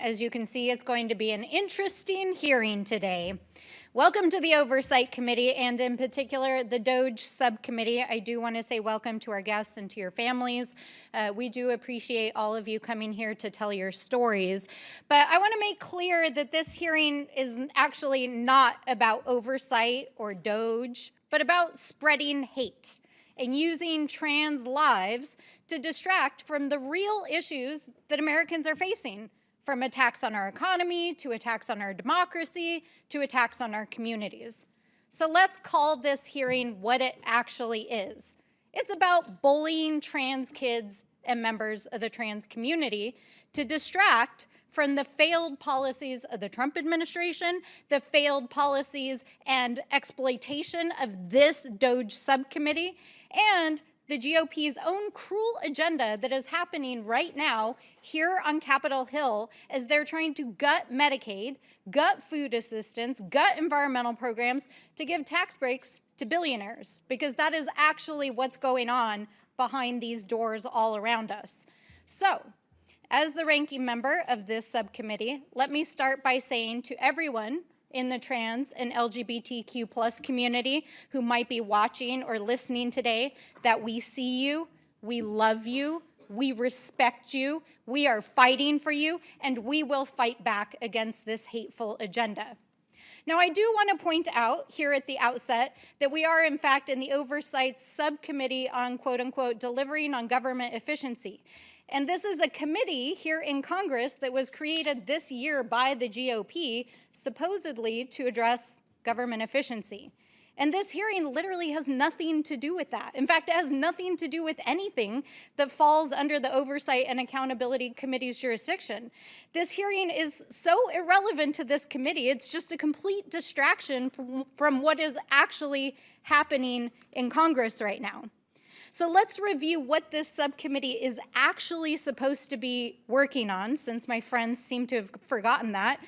As you can see, it's going to be an interesting hearing today. Welcome to the Oversight Committee, and in particular, the DOGE Subcommittee. I do want to say welcome to our guests and to your families. We do appreciate all of you coming here to tell your stories. But I want to make clear that this hearing is actually not about oversight or DOGE, but about spreading hate and using trans lives to distract from the real issues that Americans are facing, from attacks on our economy, to attacks on our democracy, to attacks on our communities. So let's call this hearing what it actually is. It's about bullying trans kids and members of the trans community to distract from the failed policies of the Trump administration, the failed policies and exploitation of this DOGE subcommittee, and the GOP's own cruel agenda that is happening right now here on Capitol Hill as they're trying to gut Medicaid, gut food assistance, gut environmental programs to give tax breaks to billionaires, because that is actually what's going on behind these doors all around us. So, as the ranking member of this subcommittee, let me start by saying to everyone in the trans and LGBTQ plus community who might be watching or listening today that we see you, we love you, we respect you, we are fighting for you, and we will fight back against this hateful agenda. Now, I do want to point out here at the outset that we are, in fact, in the Oversight Subcommittee on, quote unquote, delivering on government efficiency. And this is a committee here in Congress that was created this year by the GOP, supposedly to address government efficiency. And this hearing literally has nothing to do with that. In fact, it has nothing to do with anything that falls under the Oversight and Accountability Committee's jurisdiction. This hearing is so irrelevant to this committee, it's just a complete distraction from what is actually happening in Congress right now. So let's review what this subcommittee is actually supposed to be working on, since my friends seem to have forgotten that.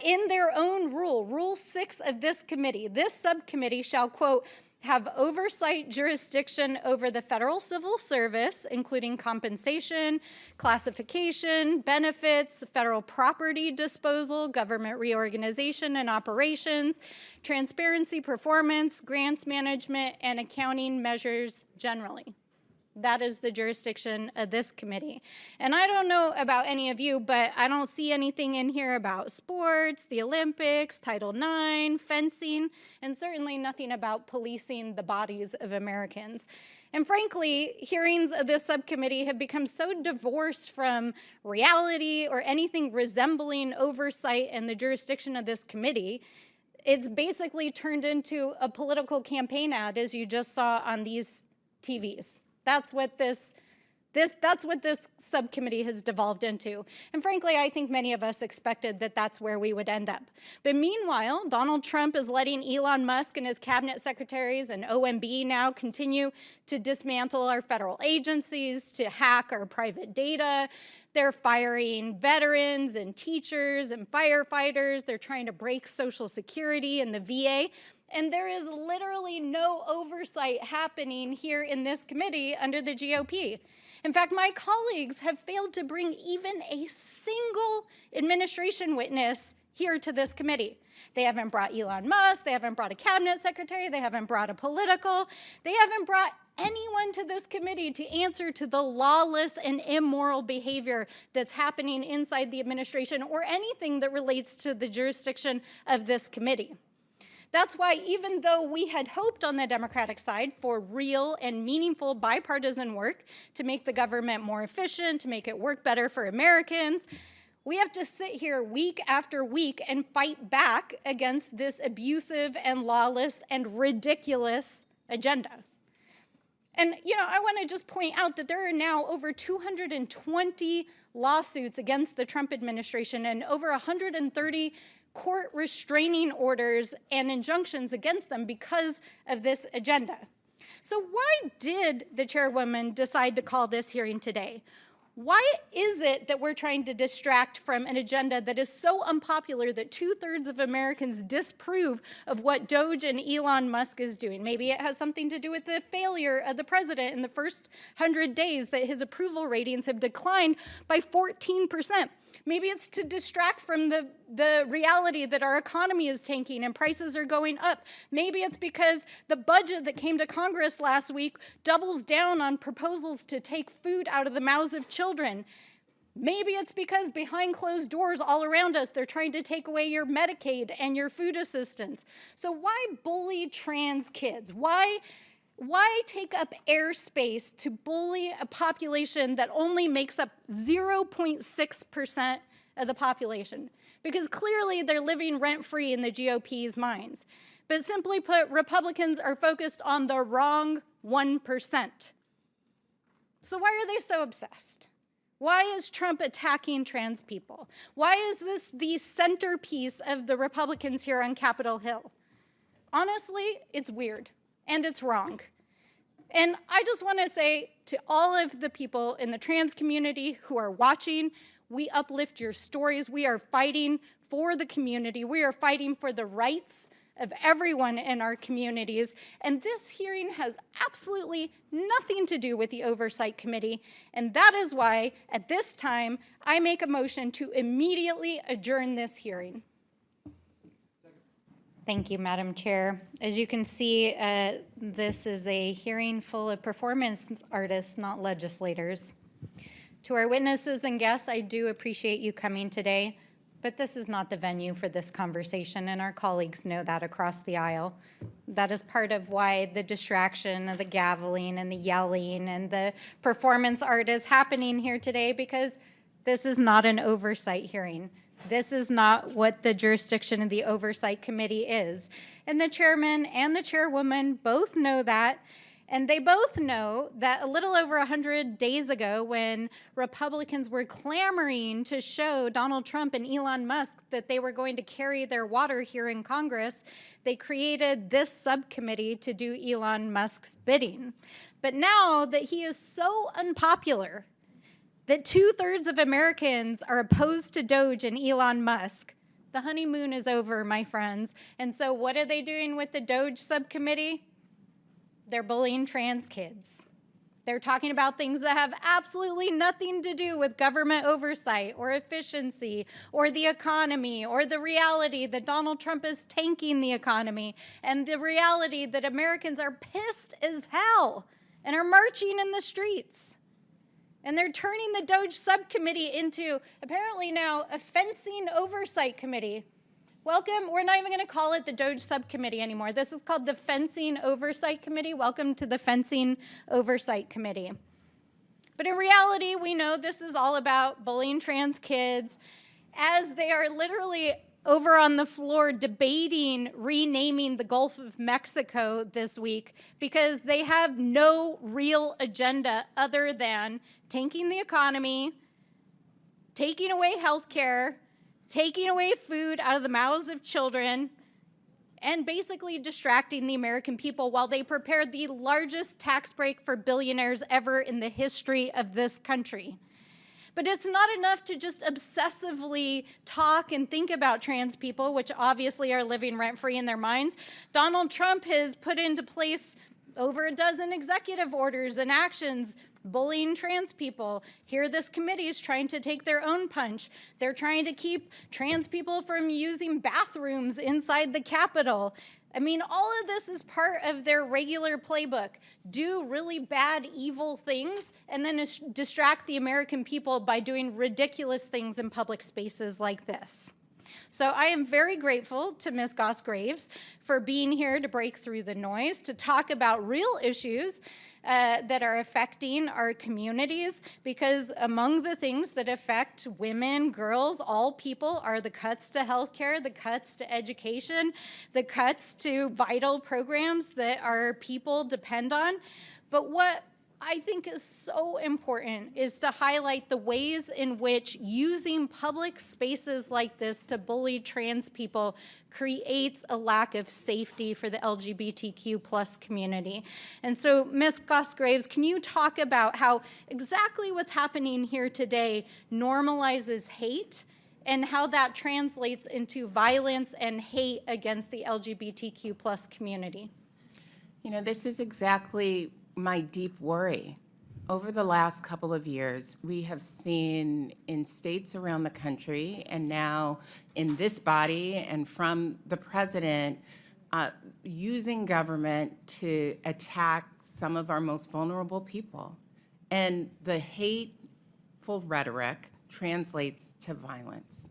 In their own Rule 6 of this committee, this subcommittee shall, quote, have oversight jurisdiction over the federal civil service, including compensation, classification, benefits, federal property disposal, government reorganization and operations, transparency, performance, grants management, and accounting measures generally. That is the jurisdiction of this committee. And I don't know about any of you, but I don't see anything in here about sports, the Olympics, Title IX, fencing, and certainly nothing about policing the bodies of Americans. And frankly, hearings of this subcommittee have become so divorced from reality or anything resembling oversight and the jurisdiction of this committee, it's basically turned into a political campaign ad, as you just saw on these TVs. That's what this subcommittee has devolved into. And frankly, I think many of us expected that that's where we would end up. But meanwhile, Donald Trump is letting Elon Musk and his cabinet secretaries and OMB now continue to dismantle our federal agencies, to hack our private data. They're firing veterans and teachers and firefighters. They're trying to break Social Security and the VA. And there is literally no oversight happening here in this committee under the GOP. In fact, my colleagues have failed to bring even a single administration witness here to this committee. They haven't brought Elon Musk, they haven't brought a cabinet secretary, they haven't brought a political, they haven't brought anyone to this committee to answer to the lawless and immoral behavior that's happening inside the administration or anything that relates to the jurisdiction of this committee. That's why, even though we had hoped on the Democratic side for real and meaningful bipartisan work to make the government more efficient, to make it work better for Americans, we have to sit here week after week and fight back against this abusive and lawless and ridiculous agenda. And, I want to just point out that there are now over 220 lawsuits against the Trump administration and over 130 court restraining orders and injunctions against them because of this agenda. So why did the chairwoman decide to call this hearing today? Why is it that we're trying to distract from an agenda that is so unpopular that 2/3 of Americans disapprove of what DOGE and Elon Musk is doing? Maybe it has something to do with the failure of the president in the first 100 days, that his approval ratings have declined by 14%. Maybe it's to distract from the reality that our economy is tanking and prices are going up. Maybe it's because the budget that came to Congress last week doubles down on proposals to take food out of the mouths of children. Maybe it's because behind closed doors all around us, they're trying to take away your Medicaid and your food assistance. So why bully trans kids? Why take up airspace to bully a population that only makes up 0.6% of the population? Because clearly they're living rent-free in the GOP's minds. But simply put, Republicans are focused on the wrong 1%. So why are they so obsessed? Why is Trump attacking trans people? Why is this the centerpiece of the Republicans here on Capitol Hill? Honestly, it's weird and it's wrong. And I just want to say to all of the people in the trans community who are watching, we uplift your stories. We are fighting for the community. We are fighting for the rights of everyone in our communities. And this hearing has absolutely nothing to do with the Oversight Committee. And that is why, at this time, I make a motion to immediately adjourn this hearing. Thank you, Madam Chair. As you can see, this is a hearing full of performance artists, not legislators. To our witnesses and guests, I do appreciate you coming today, but this is not the venue for this conversation, and our colleagues know that across the aisle. That is part of why the distraction of the gaveling and the yelling and the performance art is happening here today, because this is not an oversight hearing. This is not what the jurisdiction of the Oversight Committee is. And the chairman and the chairwoman both know that. And they both know that a little over 100 days ago, when Republicans were clamoring to show Donald Trump and Elon Musk that they were going to carry their water here in Congress, they created this subcommittee to do Elon Musk's bidding. But now that he is so unpopular, that 2/3 of Americans are opposed to DOGE and Elon Musk, the honeymoon is over, my friends. And so what are they doing with the DOGE subcommittee? They're bullying trans kids. They're talking about things that have absolutely nothing to do with government oversight or efficiency or the economy or the reality that Donald Trump is tanking the economy and the reality that Americans are pissed as hell and are marching in the streets. And they're turning the DOGE subcommittee into, apparently now, a fencing oversight committee. Welcome. We're not even going to call it the DOGE subcommittee anymore. This is called the Fencing Oversight Committee. Welcome to the Fencing Oversight Committee. But in reality, we know this is all about bullying trans kids, as they are literally over on the floor debating renaming the Gulf of Mexico this week, because they have no real agenda other than tanking the economy, taking away health care, taking away food out of the mouths of children, and basically distracting the American people while they prepare the largest tax break for billionaires ever in the history of this country. But it's not enough to just obsessively talk and think about trans people, which obviously are living rent-free in their minds. Donald Trump has put into place over a dozen executive orders and actions bullying trans people. Here, this committee is trying to take their own punch. They're trying to keep trans people from using bathrooms inside the Capitol. I mean, all of this is part of their regular playbook. Do really bad, evil things, and then distract the American people by doing ridiculous things in public spaces like this. So I am very grateful to Ms. Goss-Graves for being here to break through the noise, to talk about real issues that are affecting our communities, because among the things that affect women, girls, all people are the cuts to healthcare, the cuts to education, the cuts to vital programs that our people depend on. But what I think is so important is to highlight the ways in which using public spaces like this to bully trans people creates a lack of safety for the LGBTQ+ community. And so, Ms. Goss-Graves, can you talk about how exactly what's happening here today normalizes hate and how that translates into violence and hate against the LGBTQ+ community? You know, this is exactly my deep worry over the last couple of years, we have seen in states around the country and now in this body and from the president using government to attack some of our most vulnerable people. And the hateful rhetoric translates to violence.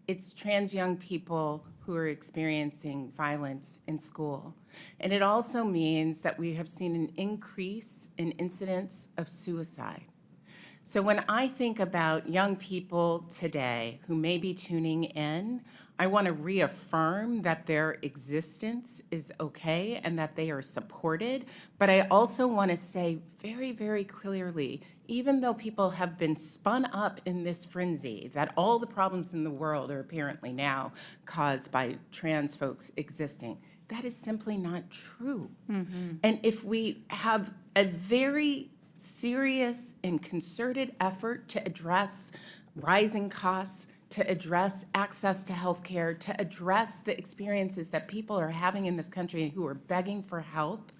It's trans young people who are experiencing violence in school. And it also means that we have seen an increase in incidents of suicide. So when I think about young people today who may be tuning in, I want to reaffirm that their existence is okay and that they are supported. But I also want to say very, very clearly, even though people have been spun up in this frenzy that all the problems in the world are apparently now caused by trans folks existing, that is simply not true. And if we have a very serious and concerted effort to address rising costs, to address access to health care, to address the experiences that people are having in this country who are begging for help,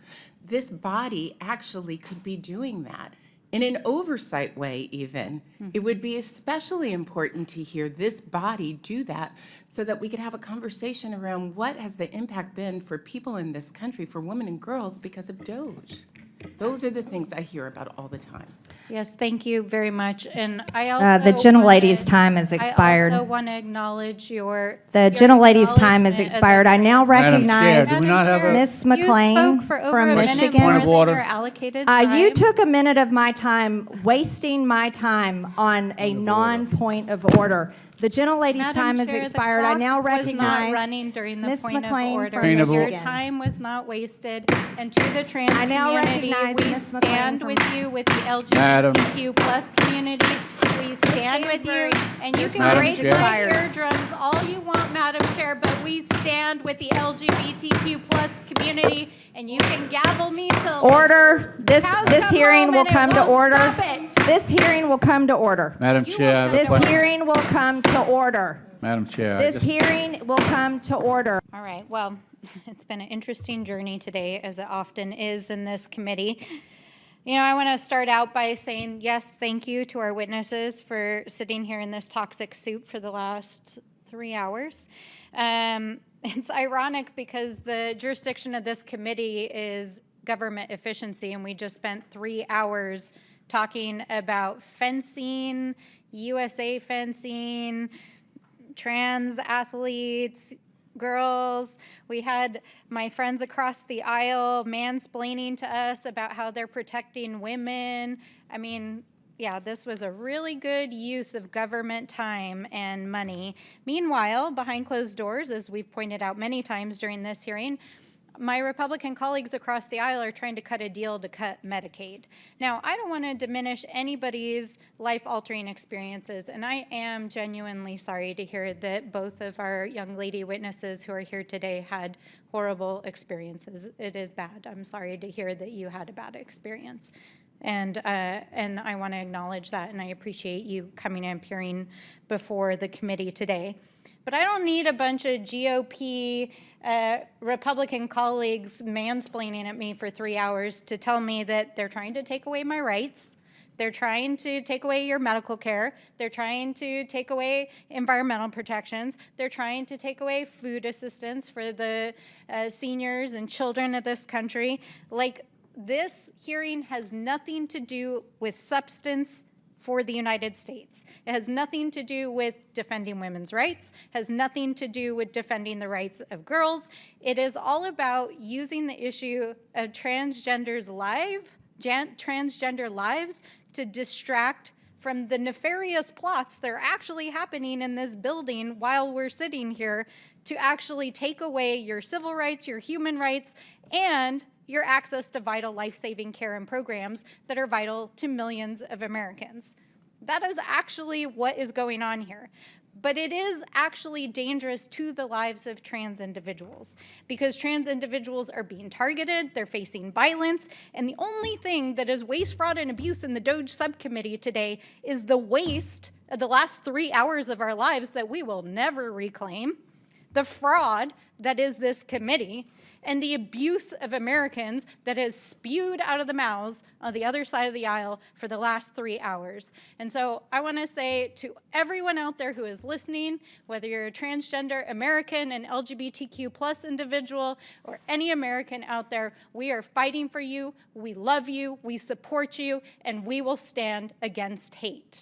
this body actually could be doing that. In an oversight way even, it would be especially important to hear this body do that so that we could have a conversation around what has the impact been for people in this country, for women and girls, because of DOGE. Those are the things I hear about all the time. Yes, thank you very much. And I also The gentlelady's time has expired. I also want to acknowledge The gentlelady's time has expired. I now recognize do we not have a- Ms. McLean from Michigan. Point of order. Allocated You time. took a minute of my time, wasting my time on a non-point of order. The gentlelady's Madam time has Chair, the expired. I now clock was not recognize running during the Ms. point of McLean order. from Point of order. Your Michigan. time was not wasted. And to the trans I now community, recognize we Ms. McLean stand from- with you, with the Madam. LGBTQ plus community. We stand with you, and you can Madam break Chair. my eardrums all you want, Madam Chair, but we stand with the LGBTQ plus community, and you can gavel me till Order. This cows come hearing home will and it come to won't order. stop it. This hearing will come to order. Madam You Chair, I have a This question. hearing will come to order. Madam Chair, I This just- hearing will come to order. All right, well, it's been an interesting journey today, as it often is in this committee. You know, I want to start out by saying, yes, thank you to our witnesses for sitting here in this toxic soup for the last 3 hours. It's ironic because the jurisdiction of this committee is government efficiency, and we just spent 3 hours talking about fencing, USA fencing, trans athletes, girls. We had my friends across the aisle mansplaining to us about how they're protecting women. I mean, yeah, this was a really good use of government time and money. Meanwhile, behind closed doors, as we've pointed out many times during this hearing, my Republican colleagues across the aisle are trying to cut a deal to cut Medicaid. Now, I don't want to diminish anybody's life-altering experiences, and I am genuinely sorry to hear that both of our young lady witnesses who are here today had horrible experiences. It is bad. I'm sorry to hear that you had a bad experience. And I want to acknowledge that, and I appreciate you coming and appearing before the committee today. But I don't need a bunch of GOP Republican colleagues mansplaining at me for 3 hours to tell me that they're trying to take away my rights. They're trying to take away your medical care. They're trying to take away environmental protections. They're trying to take away food assistance for the seniors and children of this country. Like, this hearing has nothing to do with substance for the United States. It has nothing to do with defending women's rights, has nothing to do with defending the rights of girls. It is all about using the issue of transgender lives to distract from the nefarious plots that are actually happening in this building while we're sitting here to actually take away your civil rights, your human rights, and your access to vital life-saving care and programs that are vital to millions of Americans. That is actually what is going on here. But it is actually dangerous to the lives of trans individuals because trans individuals are being targeted, they're facing violence, and the only thing that is waste, fraud, and abuse in the DOGE subcommittee today is the waste of the last 3 hours of our lives that we will never reclaim. the fraud that is this committee, and the abuse of Americans that has spewed out of the mouths on the other side of the aisle for the last 3 hours. And so I want to say to everyone out there who is listening, whether you're a transgender American, an LGBTQ plus individual, or any American out there, we are fighting for you, we love you, we support you, and we will stand against hate.